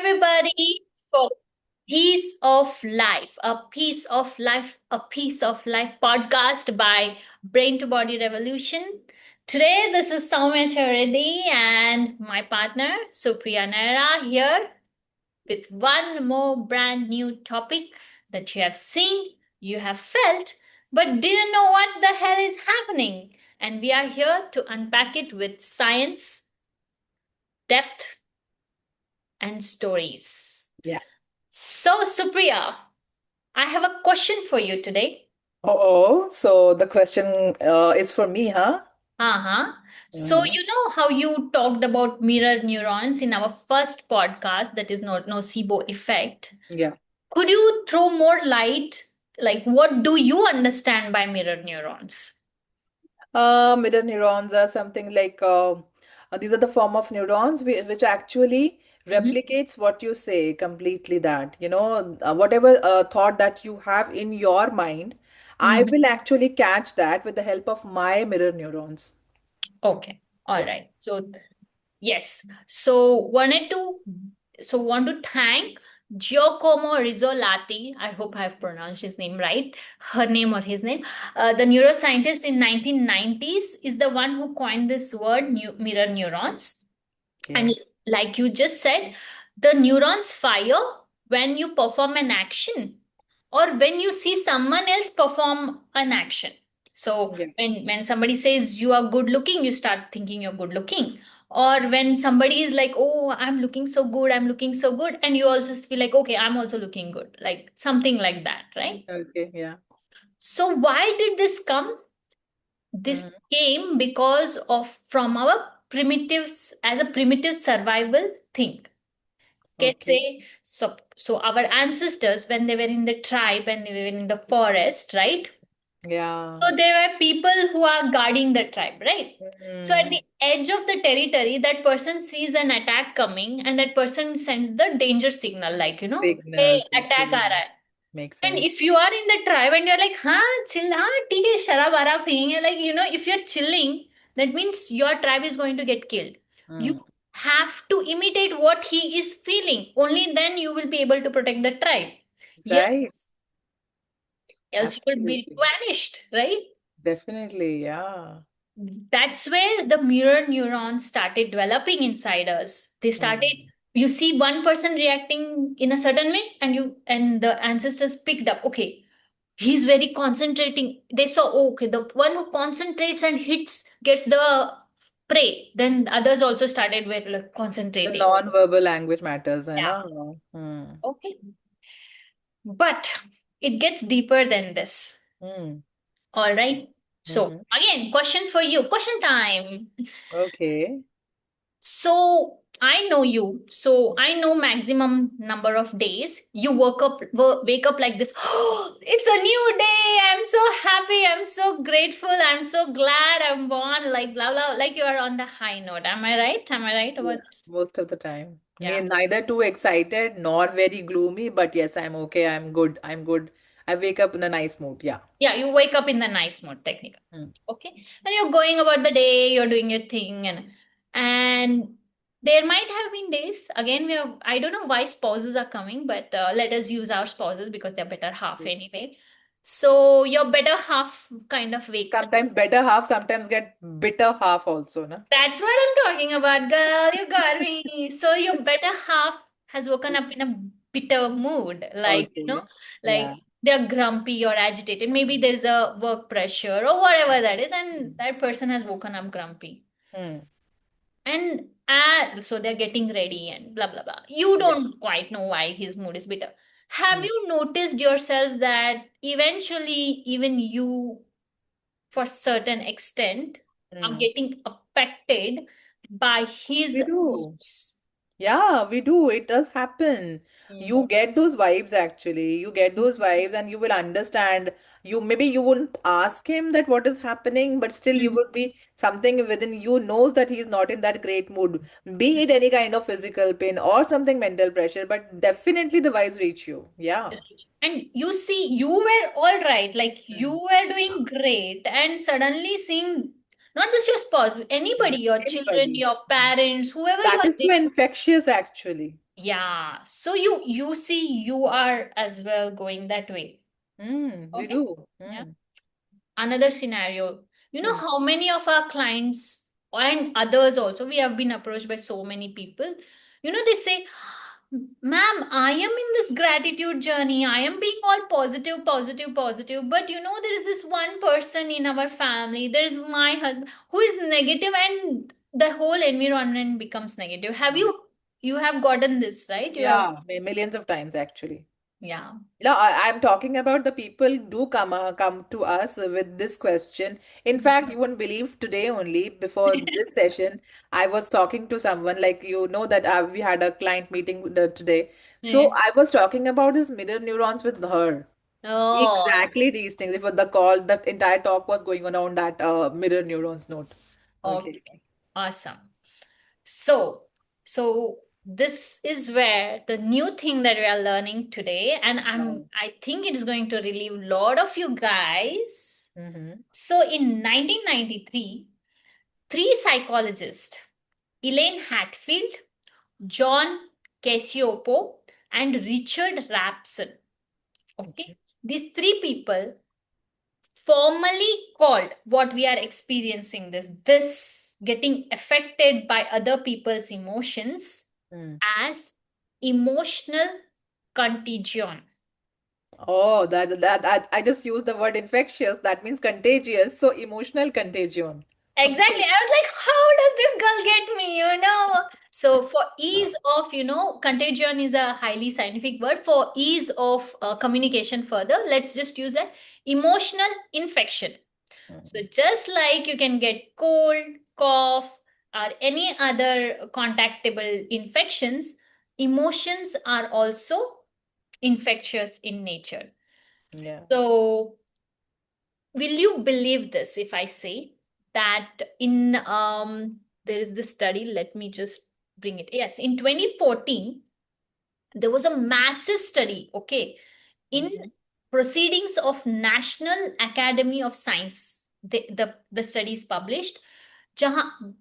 everybody for Piece of Life, a Piece of Life, a Piece of Life podcast by Brain to Body Revolution. Today, this is Soumya Charedi and my partner Supriya Naira here with one more brand new topic that you have seen, you have felt, but didn't know what the hell is happening. And we are here to unpack it with science, depth, and stories. Yeah. So, Supriya, I have a question for you today. Oh, so the question is for me, huh? Uh-huh. So, Hmm. you know how you talked about mirror neurons in our first podcast, that is not nocebo effect. Yeah. Could you throw more light? Like, what do you understand by mirror neurons? Mirror neurons are something like these are the form of neurons which actually Mhm. replicates what you say completely. That, whatever thought that you have in your mind, I Mhm. will actually catch that with the help of my mirror neurons. Okay. All Yeah. right. So, yes. So want to thank Giacomo Rizzolatti. I hope I've pronounced his name right. Her name or his name. The neuroscientist in 1990s is the one who coined this word mirror neurons. And Yeah. like you just said, the neurons fire when you perform an action or when you see someone else perform an action. So Yeah. when somebody says you are good looking, you start thinking you're good looking. Or when somebody is like, oh, I'm looking so good, I'm looking so good, and you also feel like, okay, I'm also looking good, like something like that, right? Okay. Yeah. So why did this come? This Hmm. came because of from our primitives as a primitive survival thing. Can Okay. say so our ancestors when they were in the tribe and they were in the forest, right? Yeah. So there were people who are guarding the tribe, right? So at Hmm. the edge of the territory, that person sees an attack coming and that person sends the danger signal, like, hey, Signals. attack aa Okay. raha hai. Makes And sense. if you are in the tribe and you're like, chill, theek hai, sharab arab pienge, like, if you're chilling, that means your tribe is going to get killed. You Hmm. have to imitate what he is feeling. Only then you will be able to protect the tribe. Yes, Right. else you will be Absolutely. vanished, right? Definitely, yeah. That's where the mirror neurons started developing inside us. They started, Mm. you see one person reacting in a certain way, and the ancestors picked up, okay, he's very concentrating. They saw, oh, okay, the one who concentrates and hits gets the prey. Then others also started with like, The concentrating. non-verbal language matters, you Yeah. know. Hmm. Okay. But it gets deeper than this. Hmm. All right. So Mm-hmm. again, question for you. Question time. Okay. So I know you. So I know maximum number of days you wake up like this. Oh, it's a new day. I'm so happy. I'm so grateful. I'm so glad I'm born. Like blah blah. Like you are on the high note. Am I right? Am I right Yeah, about this? most of the time. Yeah. Neither too excited nor very gloomy, but yes, I'm okay. I'm good. I'm good. I wake up in a nice mood. Yeah. Yeah. You wake up in the nice mood, technical. Hmm. Okay, and you're going about the day, you're doing your thing, and there might have been days again we I don't know why spouses are coming, but let us use our spouses because they're better half anyway. So your better half kind of wakes up. Sometimes better half, sometimes get bitter half also, na? That's what I'm talking about, girl. You got me. So your better half has woken up in a bitter mood, like Okay. like Yeah. they're grumpy or agitated. Maybe there's a work pressure or whatever that is, and that person has woken up grumpy. Hmm. And so they're getting ready and blah blah blah. You Yeah. don't quite know why his mood is bitter. Have Hmm. you noticed yourself that eventually even you, for certain extent, are Hmm. getting affected by his We do. moods? Yeah, we do. It does happen. Mm. You get those vibes actually. You get those vibes and you will understand. You maybe you wouldn't ask him that what is happening, but still you Mm. would be something within you knows that he's not in that great mood. Be it any kind of physical pain or something mental pressure, but definitely the vibes reach you. Yeah. And you see, you were all right, like you Mm. were doing great, and suddenly seeing not just your spouse, Mm. anybody, your children, Anybody. your parents, whoever you That are is so infectious actually. Yeah. So you see you are as well going that way. We Okay. do. Yeah. Another scenario. You know Hmm. how many of our clients and others also, we have been approached by so many people. You know, they say, ma'am, I am in this gratitude journey. I am being all positive, positive, positive. But you know, there is this one person in our family, there is my husband who is negative, and the whole environment becomes negative. Have you have gotten this, right? You have, Yeah, millions of times actually. yeah. No, I'm talking about the people do come to us with this question. In fact, you won't believe today only before this session, I was talking to someone like that we had a client meeting today. So Yeah. I was talking about this mirror neurons with her. Oh, Exactly these things. It was the entire talk was going on that mirror neurons note. Okay. okay. Awesome. So, so this is where the new thing that we are learning today, and Wow. I think it's going to relieve a lot of you guys. Mm-hmm. So in 1993, three psychologists, Elaine Hatfield, John Cacioppo, and Richard Rapson. Okay, Okay. these three people formally called what we are experiencing, this getting affected by other people's emotions, Mm. as emotional contagion. Oh, that I just used the word infectious. That means contagious. So emotional contagion. Exactly. Okay. I was like, how does this girl get me? So for ease of, contagion is a highly scientific word. For ease of communication further, let's just use an emotional infection. So Mm. just like you can get cold, cough, or any other contactable infections, emotions are also infectious in nature. Yeah. So will you believe this if I say that in there is this study, let me just bring it. Yes, in 2014 there was a massive study, okay, in Mm-hmm. Proceedings of National Academy of Science. The study is published,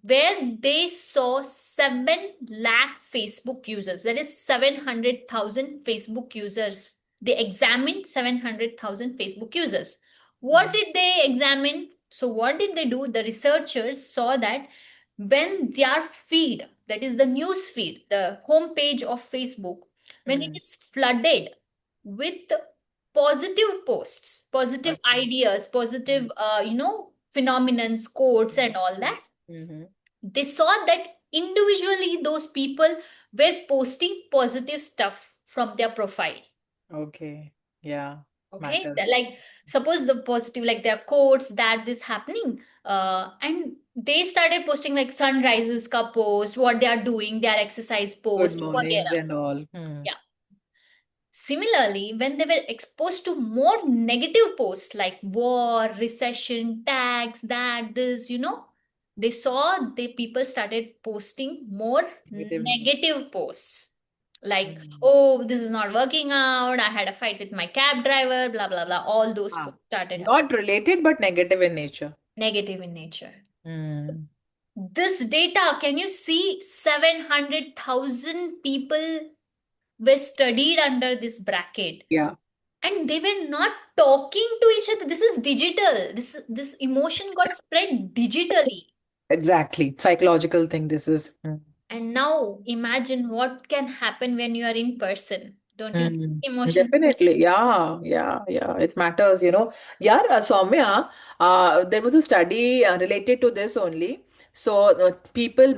where they saw 7 lakh Facebook users. That is 700,000 Facebook users. They examined 700,000 Facebook users. What Mm. did they examine? So, what did they do? The researchers saw that when their feed, that is the news feed, the homepage of Facebook, when it Mm. is flooded with positive posts, positive Okay. ideas, positive, phenomenons, quotes, and all that, Mm-hmm. they saw that individually those people were posting positive stuff from their profile. Okay. Yeah. Okay, Matters. like suppose the positive, like their quotes, that this happening, and they started posting like sunrises ka post, what they are doing, their exercise Good post, mornings whatever. and all. Hmm. Yeah. Similarly, when they were exposed to more negative posts like war, recession, tax, that, this, they saw the people started posting more Negative news. negative posts. Like, Hmm. oh, this is not working out. I had a fight with my cab driver, blah, blah, blah. All those Ah. posts started happening. Not related, but negative in nature. Negative in nature. Hmm. This data, can you see 700,000 people were studied under this bracket? Yeah. And they were not talking to each other. This is digital. This emotion got spread digitally. Exactly. Psychological thing this is. Hmm. And now imagine what can happen when you are in person. Don't you think Mm, emotions? definitely. Yeah, yeah, yeah. It matters. Yeah, Soumya, there was a study related to this only. So,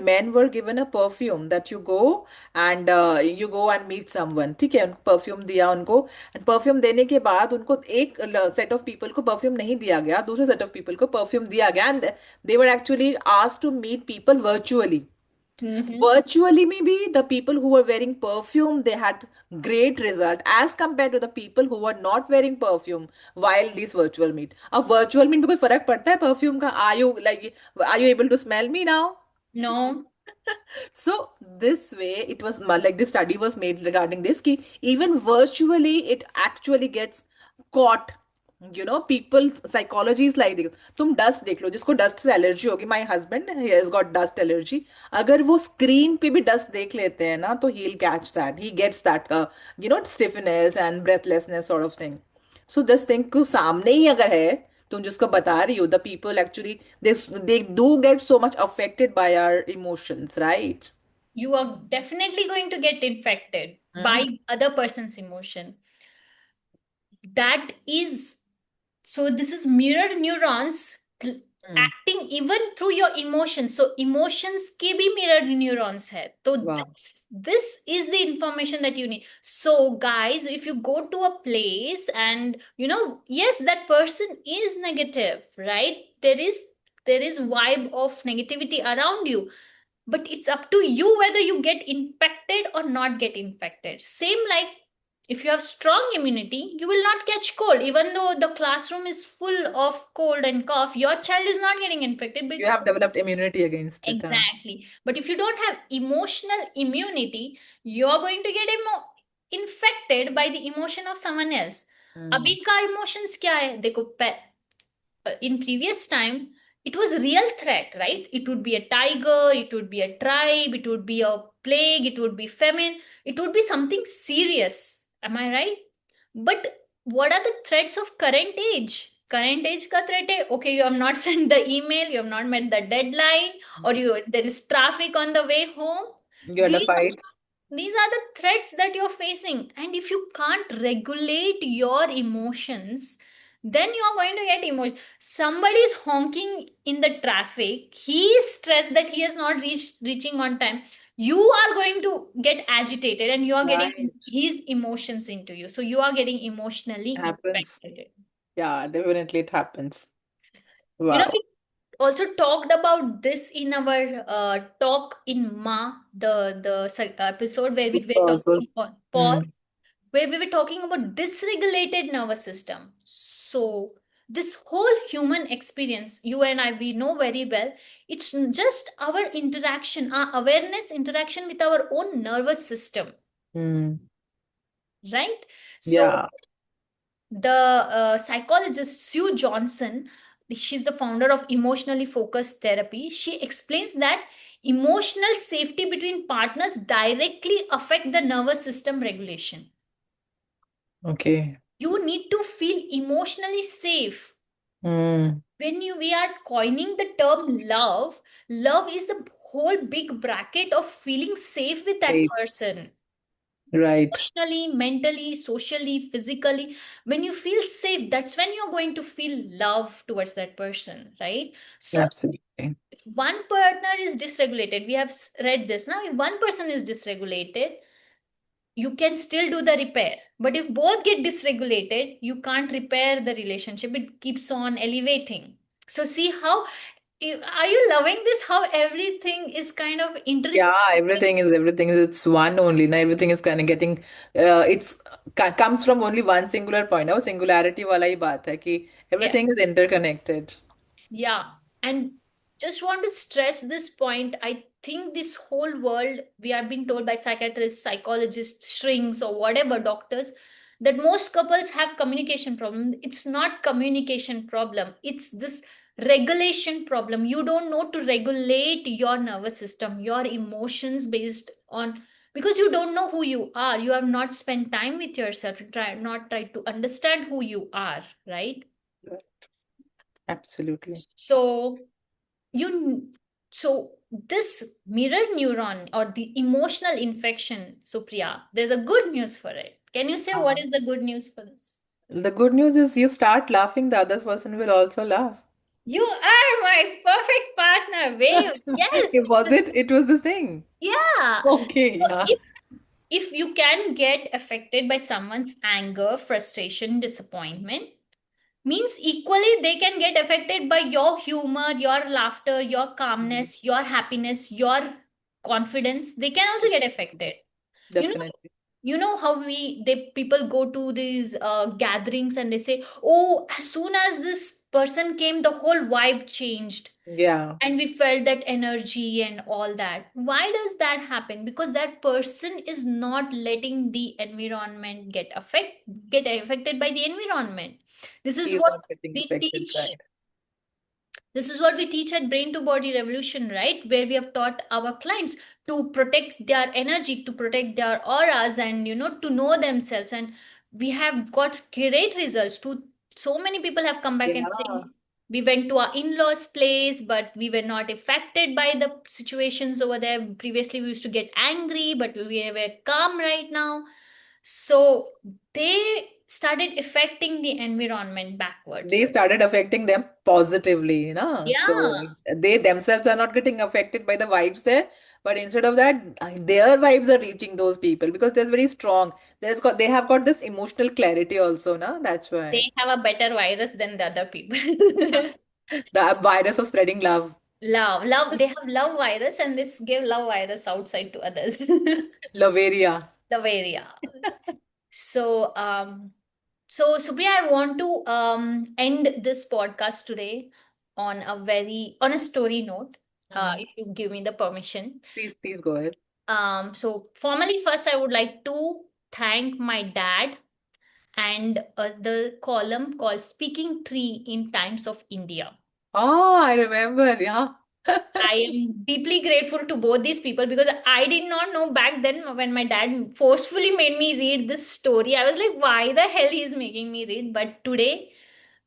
men were given a perfume that you go and meet someone. ठीक है, perfume दिया उनको, and perfume देने के बाद उनको एक set of people को परफ्यूम नहीं दिया गया, दूसरे set of people को परफ्यूम दिया गया, and they were actually asked to meet people virtually. Mm-hmm. Virtually, maybe the people who were wearing perfume, they had great result as compared to the people who were not wearing perfume while this virtual meet. A virtual meet में कोई फर्क पड़ता है perfume का? Are you able to smell me now? No. So this way, it was like this study was made regarding this. Ki even virtually, it actually gets caught. people psychology is like this. तुम dust देख लो, जिसको dust से allergy होगी, my husband he has got dust allergy, अगर वो screen पे भी dust देख लेते हैं ना, तो he will catch that, he gets that stiffness and breathlessness sort of thing. So this thing को सामने ही अगर है, तुम जिसको बता रही हो, the people actually they do get so much affected by our emotions, right? You are definitely going to get infected by other person's emotion. That is, so this is mirror neurons acting even through your emotions. So emotions के भी mirror neurons है. तो वाह. this is the information that you need. So guys, if you go to a place and yes, that person is negative, right? There is vibe of negativity around you, but it's up to you whether you get infected or not get infected. Same like, if you have strong immunity, you will not catch cold even though the classroom is full of cold and cough. Your child is not getting infected, but You have developed immunity against it. exactly. But if you don't have emotional immunity, you're going to get infected by the emotion of someone else. अभी Hmm. का emotions क्या है देखो, in previous time it was real threat, right? It would be a tiger, it would be a tribe, it would be a plague, it would be famine, it would be something serious. Am I right? But what are the threats of current age? Current age ka threat hai, okay, you have not sent the email, you have not met the deadline, or there is traffic on the way home. You had a these fight. these are the threats that you're facing, and if you can't regulate your emotions, then you are going to get emotion. Somebody is honking in the traffic, he is stressed that he has not reaching on time, you are going to get agitated and you are getting Right. his emotions into you, so you are getting emotionally Happens. infected. Yeah, definitely it happens. We Wow. also talked about this in our talk in Ma, the episode where we This were pause was. talking on pause, Mm, where we were talking about dysregulated nervous system. So this whole human experience, you and I, we know very well, it's just our interaction, our awareness interaction with our own nervous system, mm. right? So Yeah. the psychologist Sue Johnson, she's the founder of emotionally focused therapy, she explains that emotional safety between partners directly affect the nervous system regulation. Okay. You need to feel emotionally safe. Mm, When we are coining the term love is the whole big bracket of feeling safe with that safe. person, Right. emotionally, mentally, socially, physically. When you feel safe, that's when you're going to feel love towards that person, right? So Absolutely. if one partner is dysregulated, we have read this now, if one person is dysregulated, you can still do the repair, but if both get dysregulated, you can't repair the relationship, it keeps on elevating. So see how, are you loving this, how everything is kind of Yeah, interconnected? everything is it's one only. Now everything is kind of getting it's comes from only one singular point. Now singularity वाला ही बात है कि Yeah. everything is interconnected. Yeah, and just want to stress this point. I think this whole world, we are being told by psychiatrists, psychologists, shrinks, or whatever doctors, that most couples have communication problem. It's not communication problem. It's this regulation problem. You don't know to regulate your nervous system, your emotions based on, because you don't know who you are. You have not spent time with yourself. Try to understand who you are, right? Absolutely. So you so this mirror neuron or the emotional infection, Supriya, there's a good news for it. Can you say what Ah. is the good news for this? The good news is you start laughing, the other person will also laugh. You are my perfect partner, babe. Yes. It was it? It was the thing. Yeah. Okay, So yeah. if you can get affected by someone's anger, frustration, disappointment, means equally they can get affected by your humor, your laughter, your calmness, your happiness, your confidence. They can also get affected. You know, Definitely. You know how they people go to these gatherings and they say, oh, as soon as this person came, the whole vibe changed, Yeah, and we felt that energy and all that. Why does that happen? Because that person is not letting the environment get affected by the environment. This is he is what not getting we affected, teach right? this is what we teach at Brain to Body Revolution, right? Where we have taught our clients to protect their energy, to protect their auras, and to know themselves. And we have got great results. To so many people have come back and Yeah. saying, we went to our in-laws' place, but we were not affected by the situations over there. Previously, we used to get angry, but we were calm right now. So they started affecting the environment backwards. They started affecting them positively, you know. Yeah. So they themselves are not getting affected by the vibes there, but instead of that, their vibes are reaching those people because there's very strong. They have got this emotional clarity also, na. That's why They have a better virus than the other people. the virus of spreading love, Love. They have love virus, and this give love virus outside to others. Loveria. The area. So, Supriya, I want to end this podcast today on a story note. Mhm. If you give me the permission. Please, please go ahead. So formally, first, I would like to thank my dad and the column called "Speaking Tree in Times of India." Oh, I remember. Yeah. I am deeply grateful to both these people because I did not know back then when my dad forcefully made me read this story. I was like, why the hell he's making me read? But today,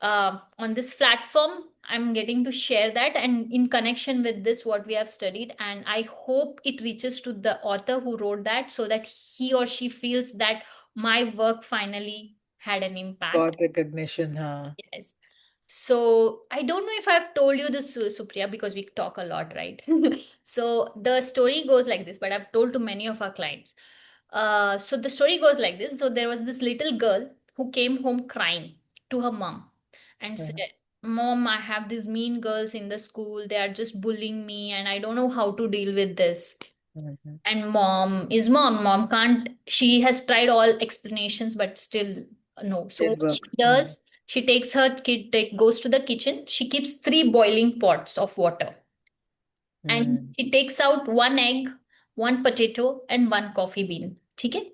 on this platform, I'm getting to share that and in connection with this, what we have studied. And I hope it reaches to the author who wrote that so that he or she feels that my work finally had an impact. Got recognition, huh? Yes. So I don't know if I've told you this, Supriya, because we talk a lot, right? So the story goes like this, but I've told to many of our clients. So the story goes like this. So there was this little girl who came home crying to her mom and said, Mhm. Mom, I have these mean girls in the school. They are just bullying me, and I don't know how to deal with this. Mhm. And mom can't, she has tried all explanations, but still no. So what Didn't she work. does, she takes her kid, goes to the kitchen, she keeps three boiling pots of water, and Mm. she takes out one egg, one potato, and one coffee bean. Okay,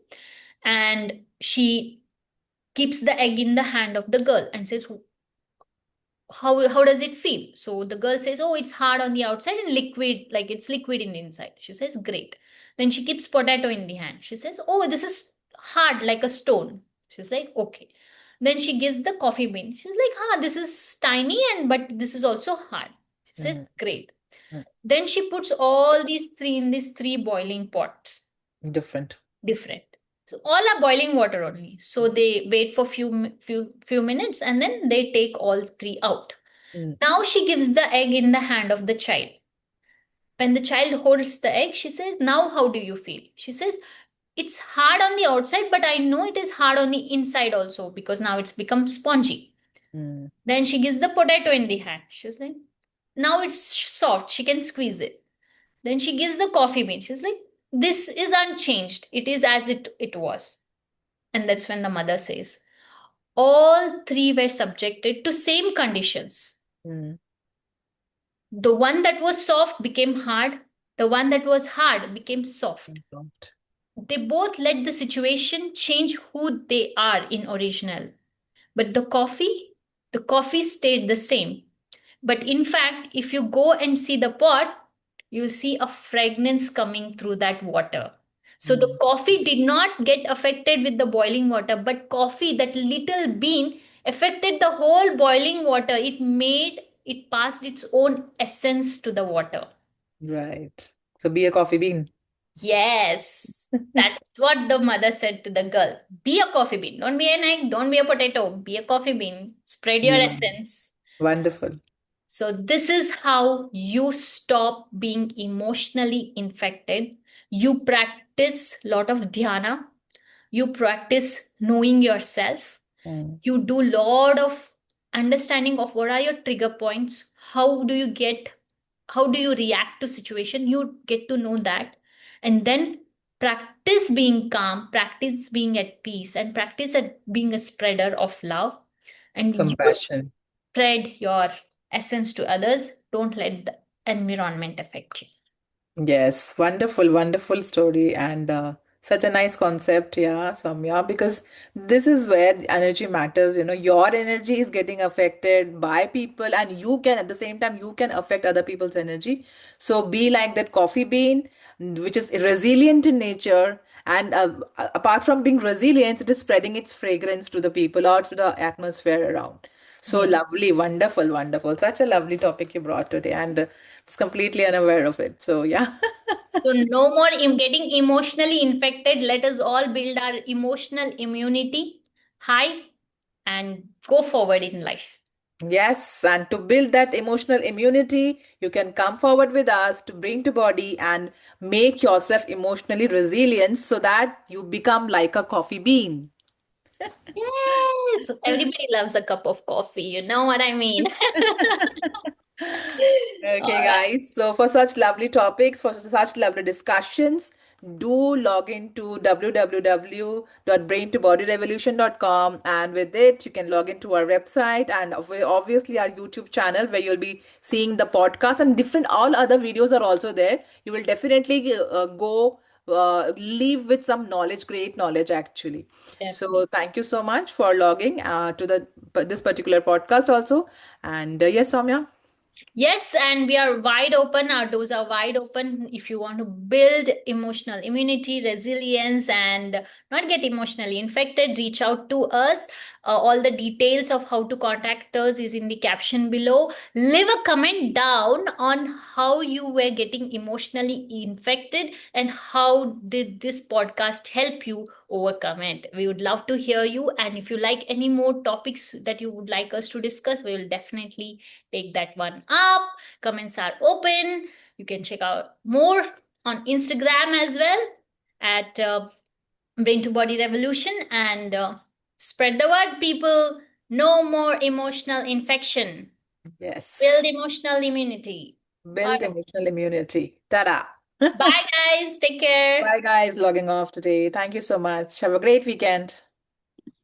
and she keeps the egg in the hand of the girl and says, how does it feel? So the girl says, oh, it's hard on the outside and liquid, like it's liquid in the inside. She says, great. Then she keeps potato in the hand. She says, oh, this is hard like a stone. She's like, okay. Then she gives the coffee bean. She's like, this is tiny, and but this is also hard. She says, Mhm. great. Mm. Then she puts all these three in these three boiling pots, Different. different. So all are boiling water only. So they wait for few minutes, and then they take all three out. Mm. Now she gives the egg in the hand of the child. When the child holds the egg, she says, now how do you feel? She says, it's hard on the outside, but I know it is hard on the inside also because now it's become spongy. Mm. Then she gives the potato in the hand. She's like, now it's soft. She can squeeze it. Then she gives the coffee bean. She's like, this is unchanged. It is as it was. And that's when the mother says, all three were subjected to same conditions. Mm. The one that was soft became hard. The one that was hard became soft. Don't. They both let the situation change who they are in original. But the coffee stayed the same. But in fact, if you go and see the pot, you see a fragrance coming through that water. So the Mm. coffee did not get affected with the boiling water, but coffee, that little bean, affected the whole boiling water. It passed its own essence to the water. Right. So be a coffee bean. Yes, that's what the mother said to the girl. Be a coffee bean. Don't be an egg. Don't be a potato. Be a coffee bean. Spread your Yeah. essence. Wonderful. So, this is how you stop being emotionally infected. You practice a lot of dhyana. You practice knowing yourself. Mm. You do a lot of understanding of what are your trigger points. How do you react to situation? You get to know that. And then Practice being calm, practice being at peace, and practice at being a spreader of love. And you Compassion. spread your essence to others. Don't let the environment affect you. Yes, wonderful, wonderful story, and such a nice concept, yeah, Samya, because this is where the energy matters. Your energy is getting affected by people, and you can, at the same time, you can affect other people's energy. So be like that coffee bean, which is resilient in nature, and apart from being resilient, it is spreading its fragrance to the people or to the atmosphere around. So Yeah. lovely, wonderful, wonderful. Such a lovely topic you brought today, and was completely unaware of it. So yeah. So no more getting emotionally infected. Let us all build our emotional immunity high and go forward in life. Yes, and to build that emotional immunity, you can come forward with us to bring to body and make yourself emotionally resilient so that you become like a coffee bean. Yes, everybody loves a cup of coffee. You know what I mean? All Okay, right. guys. So, for such lovely topics, for such lovely discussions, do log into www.braintobodyrevolution.com, and with it, you can log into our website and obviously our YouTube channel where you'll be seeing the podcast and different all other videos are also there. You will definitely go leave with some knowledge, great knowledge actually. Definitely. So, thank you so much for logging to the this particular podcast also. And yes, Soumya. Yes, and we are wide open. Our doors are wide open. If you want to build emotional immunity, resilience, and not get emotionally infected, reach out to us. All the details of how to contact us is in the caption below. Leave a comment down on how you were getting emotionally infected and how did this podcast help you overcome it. We would love to hear you. And if you like any more topics that you would like us to discuss, we will definitely take that one up. Comments are open. You can check out more on Instagram as well at Brain to Body Revolution and spread the word, people. No more emotional infection. Build Yes. emotional immunity. All Build right. emotional immunity. Ta-da. Bye, guys. Take care. Bye, guys. Logging off today. Thank you so much. Have a great weekend.